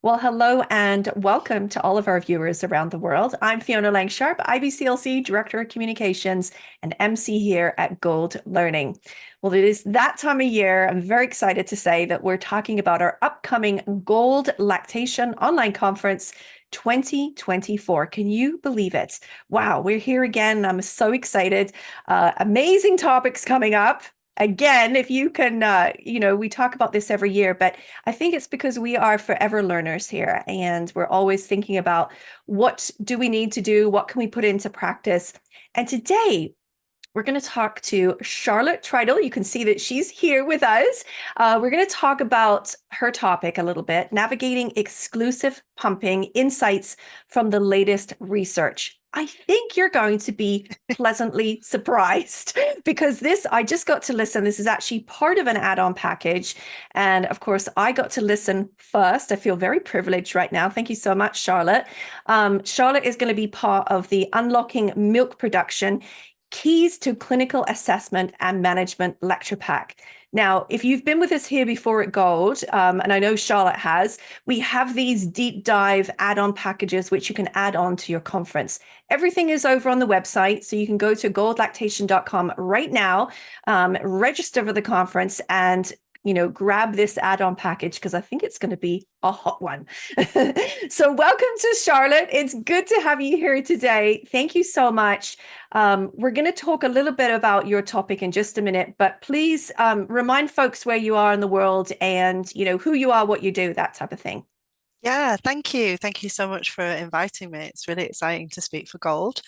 Well, hello and welcome to all of our viewers around the world. I'm Fiona Lang-Sharp, IBCLC Director of Communications and MC here at Gold Learning. Well, it is that time of year. I'm very excited to say that we're talking about our upcoming Gold Lactation Online Conference 2024. Can you believe it? Wow, we're here again. I'm so excited. Amazing topics coming up. Again, if you can, we talk about this every year, but I think it's because we are forever learners here and we're always thinking about what do we need to do? What can we put into practice? And today we're going to talk to Charlotte Treitl. You can see that she's here with us. We're going to talk about her topic a little bit, navigating exclusive pumping insights from the latest research. I think you're going to be pleasantly surprised because I just got to listen. This is actually part of an add-on package. And of course, I got to listen first. I feel very privileged right now. Thank you so much, Charlotte. Charlotte is going to be part of the Unlocking Milk Production Keys to Clinical Assessment and Management lecture pack. Now, if you've been with us here before at Gold, and I know Charlotte has, we have these deep dive add-on packages which you can add on to your conference. Everything is over on the website, so you can go to goldlactation.com right now, register for the conference, and grab this add-on package because I think it's going to be a hot one. So welcome to Charlotte. It's good to have you here today. Thank you so much. We're going to talk a little bit about your topic in just a minute, but please remind folks where you are in the world and, who you are, what you do, that type of thing. Yeah, thank you. Thank you so much for inviting me. It's really exciting to speak for Gold.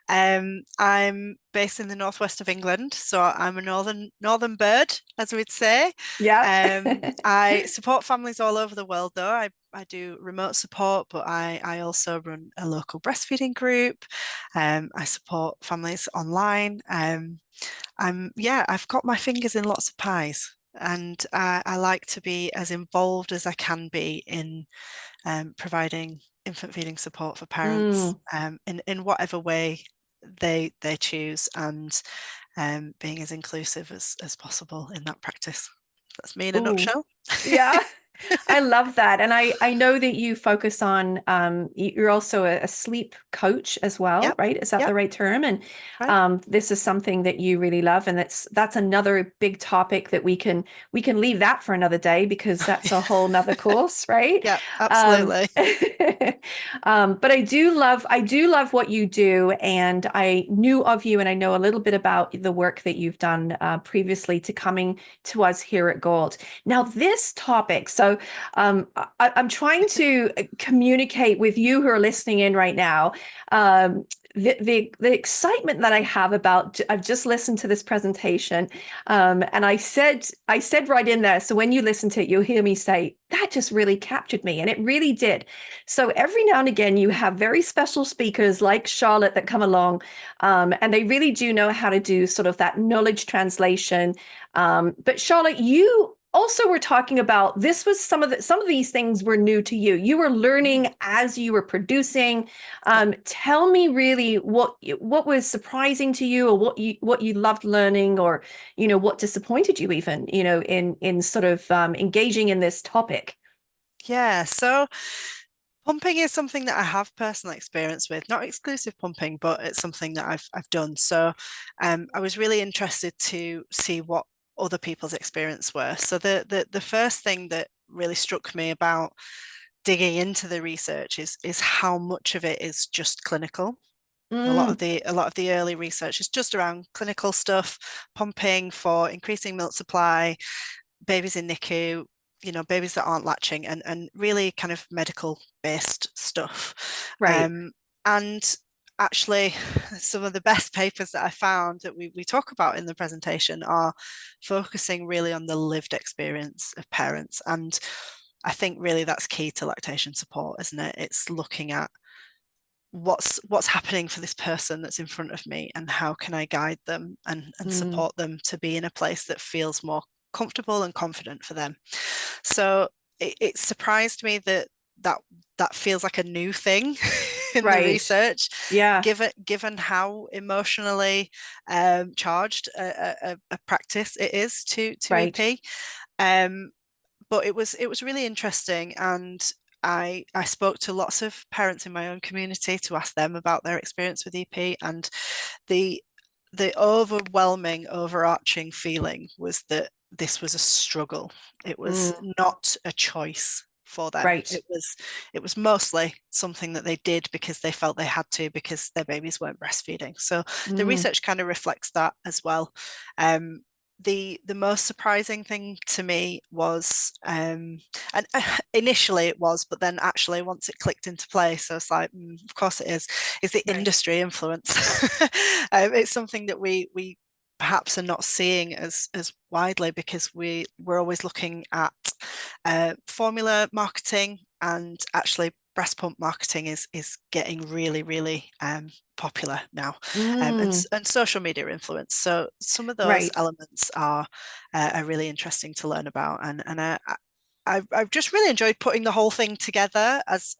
I'm based in the northwest of England, so I'm a northern bird, as we'd say. Yeah. I support families all over the world, though. I do remote support, but I also run a local breastfeeding group. I support families online. I've got my fingers in lots of pies. And I like to be as involved as I can be in providing infant feeding support for parents Mm. in whatever way they choose, and being as inclusive as possible in that practice. That's me in a Ooh. nutshell. Yeah. I love that. And I know that you focus on, you're also a sleep coach as well, Yep, right? Is that the yep, right term? And right. this is something that you really love. And that's another big topic that we can leave that for another day because that's a whole nother course, right? Yeah, Um, absolutely. but I do love what you do. And I knew of you and I know a little bit about the work that you've done previously to coming to us here at Gold. Now, this topic, so I'm trying to communicate with you who are listening in right now. The excitement that I have about I've just listened to this presentation, and I said right in there. So when you listen to it, you'll hear me say that just really captured me, and it really did. So every now and again, you have very special speakers like Charlotte that come along, and they really do know how to do sort of that knowledge translation. But Charlotte, you also were talking about this was some of these things were new to you. You were Mm, learning as you were producing. yeah. Tell me really what was surprising to you, or what you loved learning, or what disappointed you even, in sort of engaging in this topic. Yeah, so pumping is something that I have personal experience with, not exclusive pumping, but it's something that I've done. So I was really interested to see what other people's experience were. So the first thing that really struck me about digging into the research is how much of it is just clinical. Mm, A lot of the early research is just around clinical stuff, pumping for increasing milk supply, babies in NICU, babies that aren't latching, and really kind of medical based stuff. right. And actually, some of the best papers that I found that we talk about in the presentation are focusing really on the lived experience of parents. And I think really that's key to lactation support, isn't it? It's looking at what's happening for this person that's in front of me, and how can I guide them and Mm, support them to be in a place that feels more comfortable and confident for them. So it surprised me that that feels like a new thing in the right. research, Yeah. given how emotionally charged a practice it is to Right. EP. Um, but it was really interesting, and I spoke to lots of parents in my own community to ask them about their experience with EP, and the the overwhelming, overarching feeling was that this was a struggle. It was Mm, not a choice for them. right. It was mostly something that they did because they felt they had to because their babies weren't breastfeeding. So the Mm, research kind of reflects that as well. Um, the most surprising thing to me was and initially it was, but then actually once it clicked into place, so it's like of course it is the right. industry influence. It's something that we perhaps are not seeing as widely because we're always looking at formula marketing, and actually breast pump marketing is getting really popular now, Mm, and social media influence. So some of those right. elements are really interesting to learn about, and I've just really enjoyed putting the whole thing together as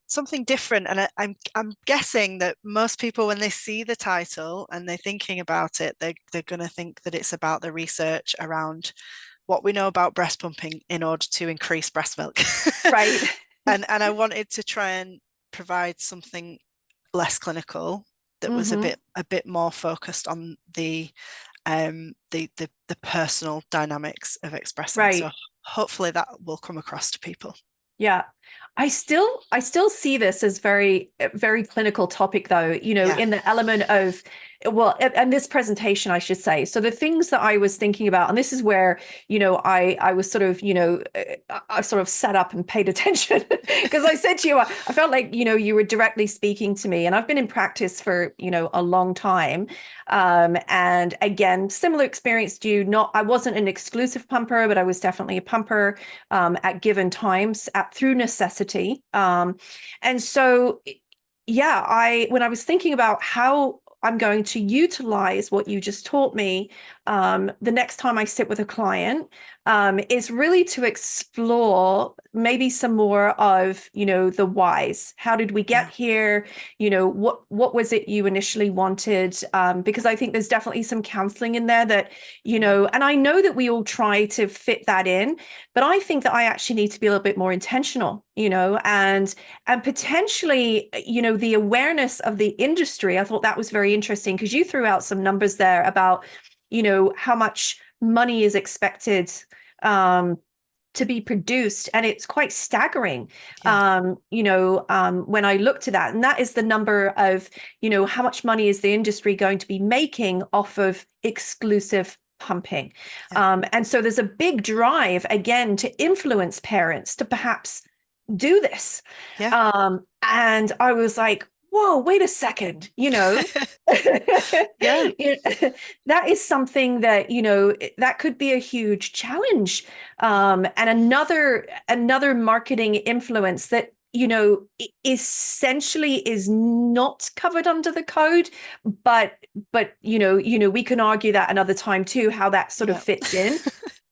something different. And I'm guessing that most people, when they see the title and they're thinking about it, they're going to think that it's about the research around what we know about breast pumping in order to increase breast milk. Right. And I wanted to try and provide something less clinical that was Hmm. a bit more focused on the personal dynamics of expressing. So Right. hopefully that will come across to people. Yeah. I still see this as very clinical topic though, Yeah. in the element of, well, and this presentation, I should say. So the things that I was thinking about, and this is where, I was sort of, I sort of sat up and paid attention because I said to you, I felt like, you were directly speaking to me, and I've been in practice for, a long time. And again, similar experience to you, I wasn't an exclusive pumper, but I was definitely a pumper at given times through necessity. And so, yeah, when I was thinking about how I'm going to utilize what you just taught me the next time I sit with a client is really to explore maybe some more of, the whys. How did we get Yeah. here? What was it you initially wanted? Because I think there's definitely some counseling in there that, and I know that we all try to fit that in, but I think that I actually need to be a little bit more intentional, and potentially, the awareness of the industry. I thought that was very interesting because you threw out some numbers there about, how much money is expected um, to be produced, and it's quite staggering. Yeah. When I looked at that, and that is the number of, how much money is the industry going to be making off of exclusive pumping. Yeah. And so there's a big drive again to influence parents to perhaps do this. Yeah. And I was like, whoa, wait a second, Yeah. that is something that, that could be a huge challenge. And another marketing influence that, essentially is not covered under the code, but we can argue that another time too, how that sort of Yeah. fits in.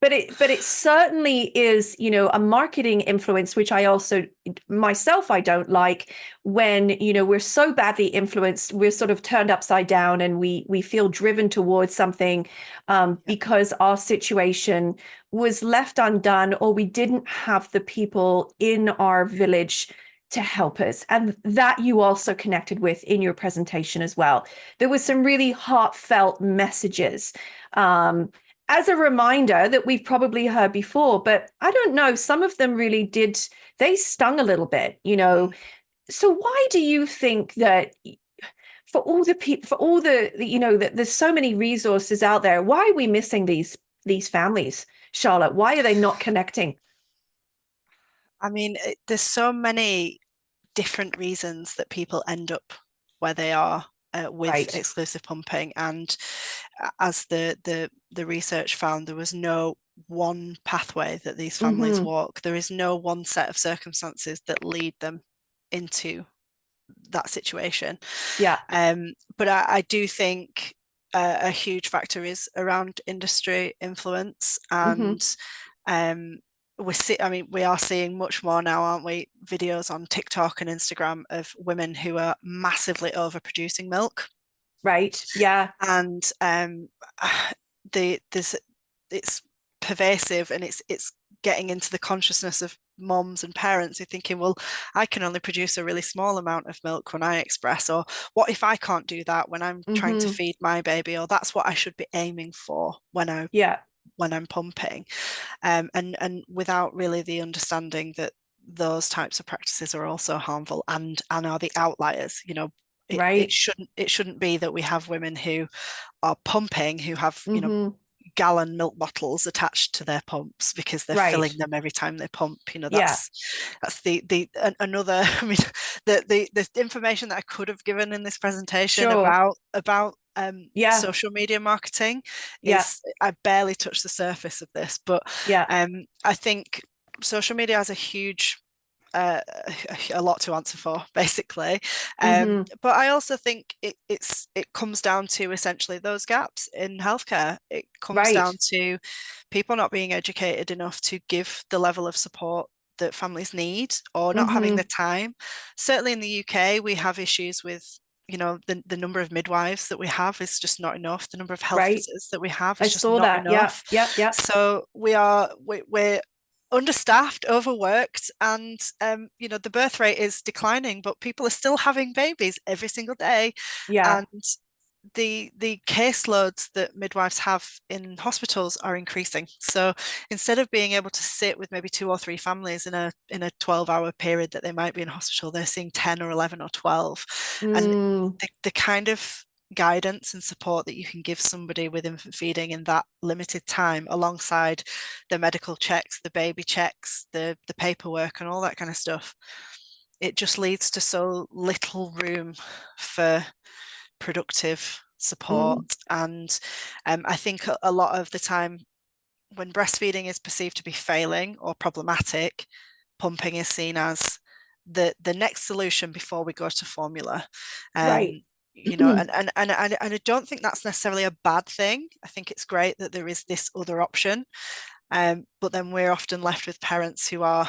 But it certainly is, a marketing influence, which I also myself I don't like when, we're so badly influenced, we're sort of turned upside down, and we feel driven towards something Yeah. because our situation was left undone, or we didn't have the people in our village to help us. And that you also connected with in your presentation as well. There was some really heartfelt messages. As a reminder that we've probably heard before, but I don't know, some of them really did, they stung a little bit, Mm. So why do you think that for all the people, for all that there's so many resources out there, why are we missing these families, Charlotte? Why are they not connecting? I mean, there's so many different reasons that people end up where they are with Right. exclusive pumping, and as the research found, there was no one pathway that these families Mm-hmm. walk. There is no one set of circumstances that lead them into that situation. Yeah. But I do think a huge factor is around industry influence, Mm-hmm. and um, I mean, we are seeing much more now, aren't we? Videos on TikTok and Instagram of women who are massively overproducing milk, Right. Yeah. and there's it's pervasive, and it's getting into the consciousness of moms and parents who are thinking, well, I can only produce a really small amount of milk when I express, or what if I can't do that when I'm trying to Mm-hmm. feed my baby, or that's what I should be aiming for Yeah. when I'm pumping, and without really the understanding that those types of practices are also harmful and are the outliers. Right. It shouldn't be that we have women who are pumping who have Mm-hmm. gallon milk bottles attached to their pumps because they're filling Right. them every time they pump. Yeah. That's the another. I mean, the information that I could have given in this presentation Sure. about Yeah. social media marketing Yeah. is, I barely touched the surface of this, but Yeah. I think social media has a huge uh, a lot to answer for, basically. Mm-hmm. But I also think it comes down to essentially those gaps in healthcare. It comes down Right. to people not being educated enough to give the level of support that families need, or not having the Mm-hmm. time. Certainly in the UK, we have issues with, the number of midwives that we have is just not enough. The number of health Right. visitors that we have I is just saw not that. Yeah. enough. Yeah. Yeah. So we're understaffed, overworked, and the birth rate is declining, but people are still having babies every single day, Yeah. and the caseloads that midwives have in hospitals are increasing. So instead of being able to sit with maybe 2 or 3 families in a 12-hour period that they might be in hospital, they're seeing 10 or 11 or 12. And Mm. the kind of guidance and support that you can give somebody with infant feeding in that limited time, alongside the medical checks, the baby checks, the paperwork and all that kind of stuff, it just leads to so little room for productive support. Mm. And I think a lot of the time, when breastfeeding is perceived to be failing or problematic, pumping is seen as the next solution before we go to formula. Right. Um, and I don't think that's necessarily a bad thing. I think it's great that there is this other option. But then we're often left with parents who are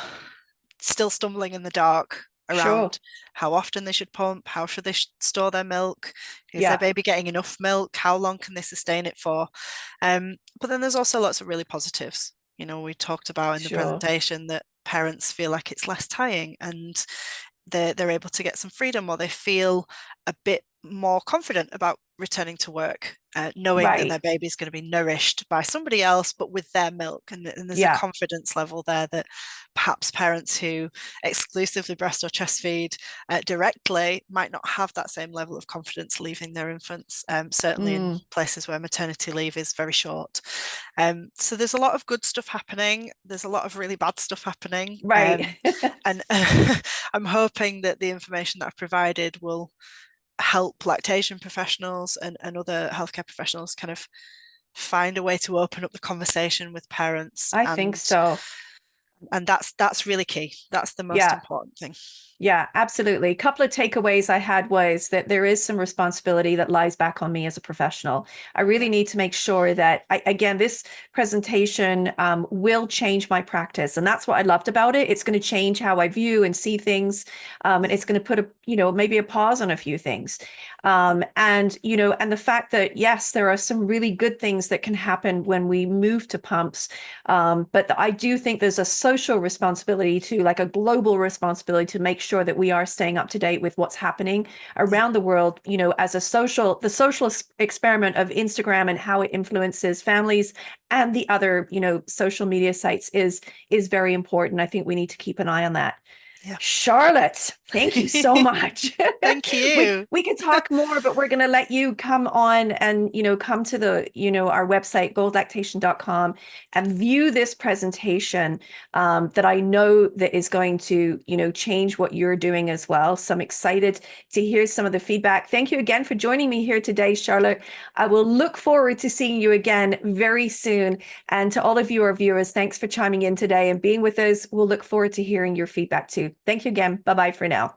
still stumbling in the dark Sure. around how often they should pump, how should they store their milk, is their Yeah. baby getting enough milk, how long can they sustain it for. But then there's also lots of really positives. We talked about in the Sure. presentation that parents feel like it's less tying, and they're able to get some freedom, or they feel a bit more confident about returning to work, knowing that their Right. baby is going to be nourished by somebody else, but with their milk. And there's a Yeah. confidence level there that perhaps parents who exclusively breast or chest feed directly might not have that same level of confidence leaving their infants, certainly in Mm. places where maternity leave is very short. So there's a lot of good stuff happening. There's a lot of really bad stuff happening. Right. And I'm hoping that the information that I've provided will help lactation professionals and other healthcare professionals kind of find a way to open up the conversation with parents, I think and so. that's really key. That's the most Yeah. important thing. Yeah, absolutely. A couple of takeaways I had was that there is some responsibility that lies back on me as a professional. I really Yeah. need to make sure that, again, this presentation will change my practice. And that's what I loved about it. It's going to change how I view and see things. And it's going to put maybe a pause on a few things. And the fact that, yes, there are some really good things that can happen when we move to pumps. But I do think there's a social responsibility to, like a global responsibility, to make sure that we are staying up to date with what's happening around the world, as the social experiment of Instagram and how it influences families and the other, social media sites is very important. I think we need to keep an eye on that. Yeah. Charlotte, thank you so much. Thank we you. we could talk more, but we're going to let you come on and come to the our website goldlactation.com and view this presentation that I know that is going to change what you're doing as well. So I'm excited to hear some of the feedback. Thank you again for joining me here today, Charlotte. I will look forward to seeing you again very soon. And to all of you, our viewers, thanks for chiming in today and being with us. We'll look forward to hearing your feedback too. Thank you again. Bye-bye for now.